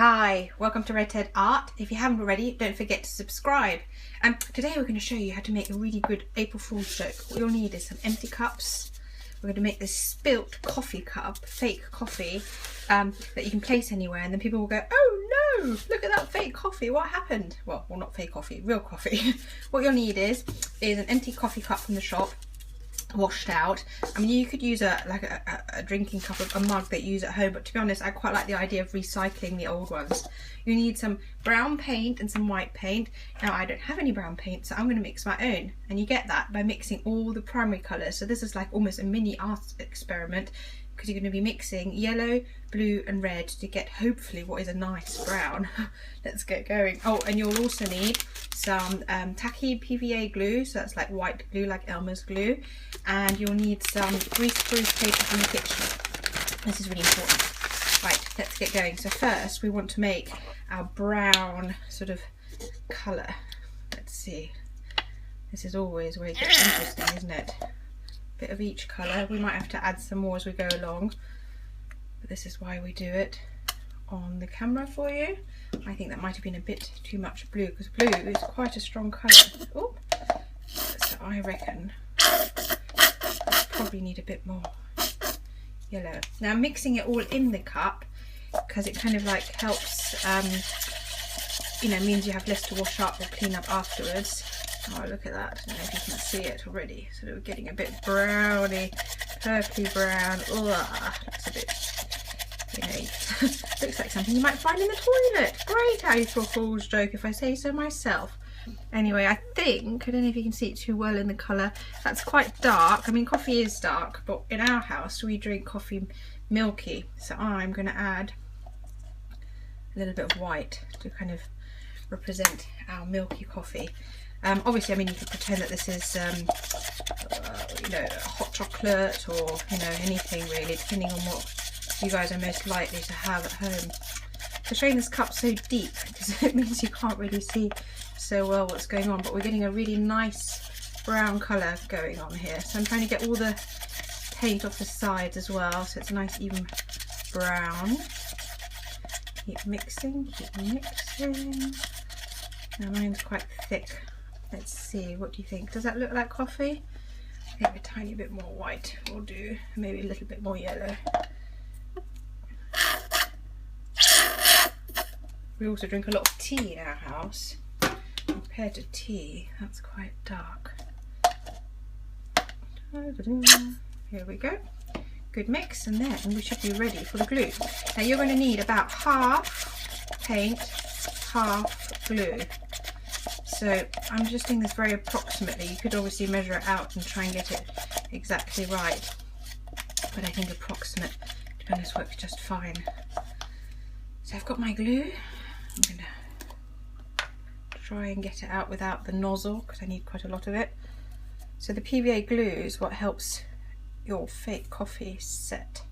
Hi, welcome to Red Ted Art. If you haven't already, don't forget to subscribe. Today we're going to show you how to make a really good April Fool's joke. What you'll need is some empty cups. We're going to make this spilt coffee cup, fake coffee, that you can place anywhere, and then people will go, oh no, look at that fake coffee, what happened? Well, not fake coffee, real coffee. What you'll need is an empty coffee cup from the shop, washed out. I mean, you could use a drinking cup, a mug that you use at home, but to be honest, I quite like the idea of recycling the old ones. You need some brown paint and some white paint. Now I don't have any brown paint, so I'm going to mix my own, and you get that by mixing all the primary colours. So this is like almost a mini art experiment, because you're going to be mixing yellow, blue and red to get hopefully what is a nice brown. Let's get going. Oh, and you'll also need some tacky PVA glue, so that's like white glue, like Elmer's glue, and you'll need some greaseproof paper from the kitchen. This is really important. Right, let's get going. So first we want to make our brown sort of colour. Let's see. This is always where it gets interesting, isn't it? Bit of each colour. We might have to add some more as we go along, but this is why we do it on the camera for you. I think that might have been a bit too much blue, because blue is quite a strong colour. Oh, so I reckon I probably need a bit more yellow. Now I'm mixing it all in the cup because it kind of like helps, means you have less to wash up or clean up afterwards. Oh, look at that. I don't know if you can see it already. So we're getting a bit browny, purpley brown. Ugh, looks a bit, looks like something you might find in the toilet. Great April Fool's joke, if I say so myself. Anyway, I don't know if you can see it too well in the colour. That's quite dark. I mean, coffee is dark, but in our house we drink coffee milky. So I'm going to add a little bit of white to kind of represent our milky coffee. Obviously, I mean, you could pretend that this is, hot chocolate or, anything really, depending on what you guys are most likely to have at home. I'm showing this cup so deep because it means you can't really see so well what's going on, but we're getting a really nice brown colour going on here. So I'm trying to get all the paint off the sides as well, so it's a nice even brown. Keep mixing, keep mixing. Now mine's quite thick. Let's see, what do you think? Does that look like coffee? I think a tiny bit more white will do, maybe a little bit more yellow. We also drink a lot of tea in our house. Compared to tea, that's quite dark. Here we go. Good mix, and then we should be ready for the glue. Now you're going to need about half paint, half glue. So I'm just doing this very approximately. You could obviously measure it out and try and get it exactly right, but I think approximate, to be honest, works just fine. So I've got my glue. I'm going to try and get it out without the nozzle because I need quite a lot of it. So the PVA glue is what helps your fake coffee set,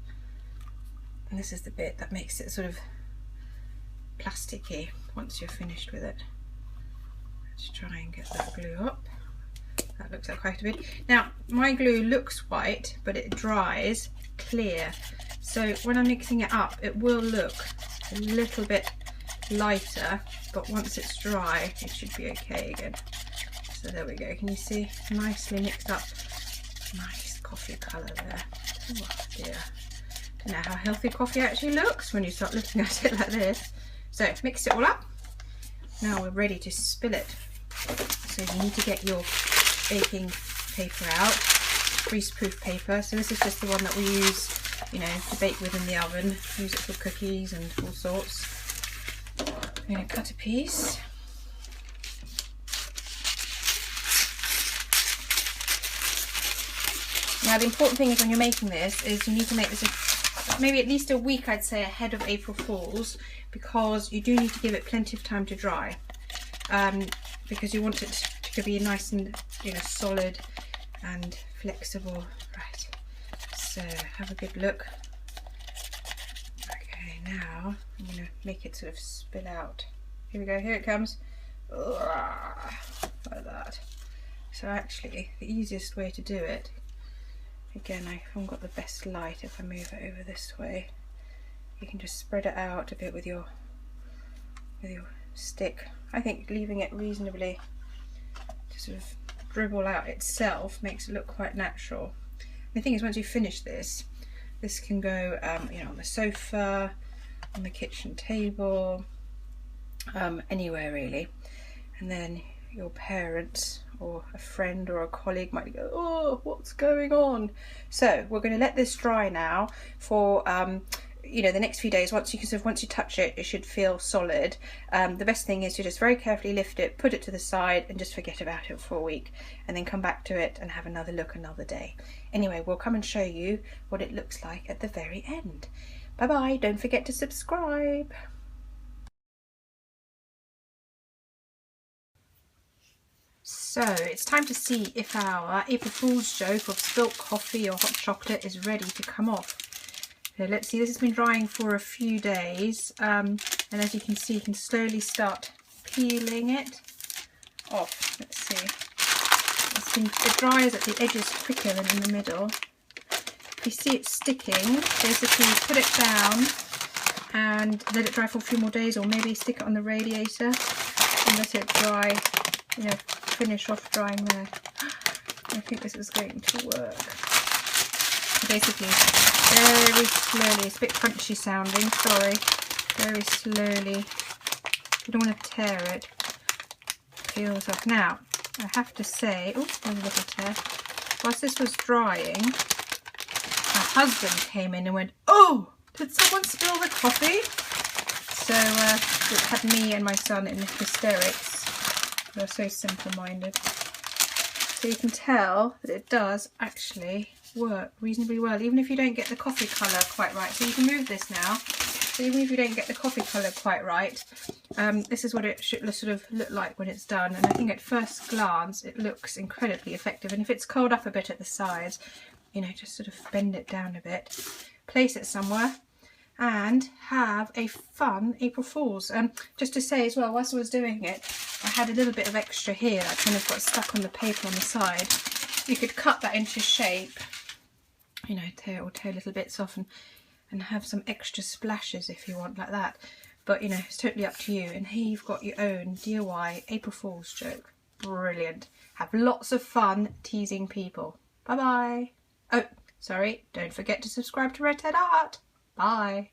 and this is the bit that makes it sort of plasticky once you're finished with it. Let's try and get that glue up. That looks like quite a bit. Now my glue looks white, but it dries clear, so when I'm mixing it up it will look a little bit lighter, but once it's dry it should be okay again. So there we go, can you see? Nicely mixed up. Nice coffee colour there. Oh dear. Don't know how healthy coffee actually looks when you start looking at it like this. So mix it all up. Now we're ready to spill it. So you need to get your baking paper out, greaseproof paper. So this is just the one that we use, to bake with in the oven. Use it for cookies and all sorts. I'm going to cut a piece. Now the important thing is when you're making this is you need to make this maybe at least a week, I'd say, ahead of April Fool's, because you do need to give it plenty of time to dry, because you want it to be nice and solid and flexible. Right, so have a good look. Okay, now I'm going to make it sort of spill out. Here we go, here it comes. Like that. So actually the easiest way to do it, again, I haven't got the best light. If I move it over this way, you can just spread it out a bit with your with your stick. I think leaving it reasonably to sort of dribble out itself makes it look quite natural. The thing is, once you finish this can go you know, on the sofa, on the kitchen table, anywhere really. And then your parents or a friend or a colleague might go, oh, what's going on? So we're going to let this dry now for you know, the next few days. Once you touch it, it should feel solid. The best thing is to just very carefully lift it, put it to the side, and just forget about it for a week, and then come back to it and have another look another day. Anyway, we'll come and show you what it looks like at the very end. Bye bye. Don't forget to subscribe. So it's time to see if our April Fool's joke of spilt coffee or hot chocolate is ready to come off. So let's see, this has been drying for a few days, and as you can see, you can slowly start peeling it off. Let's see. It dries at the edges quicker than in the middle. If you see it sticking, basically put it down and let it dry for a few more days, or maybe stick it on the radiator and let it dry, you know, finish off drying there. I think this is going to work. Basically, very slowly, it's a bit crunchy sounding, sorry, very slowly, you don't want to tear it, peels off. Now, I have to say, oh, there's a little tear, whilst this was drying, my husband came in and went, oh, did someone spill the coffee? So it had me and my son in hysterics. They're so simple-minded. So you can tell that it does actually work reasonably well, even if you don't get the coffee colour quite right. So you can move this now. So even if you don't get the coffee colour quite right, this is what it should sort of look like when it's done. And I think at first glance it looks incredibly effective. And if it's curled up a bit at the sides, you know, just sort of bend it down a bit, place it somewhere, and have a fun April Fool's. Just to say as well, whilst I was doing it, I had a little bit of extra here that kind of got stuck on the paper on the side. You could cut that into shape, you know, tear little bits off and have some extra splashes if you want, like that. But, you know, it's totally up to you. And here you've got your own DIY April Fool's joke. Brilliant. Have lots of fun teasing people. Bye-bye. Oh, sorry, don't forget to subscribe to Redhead Art. Bye.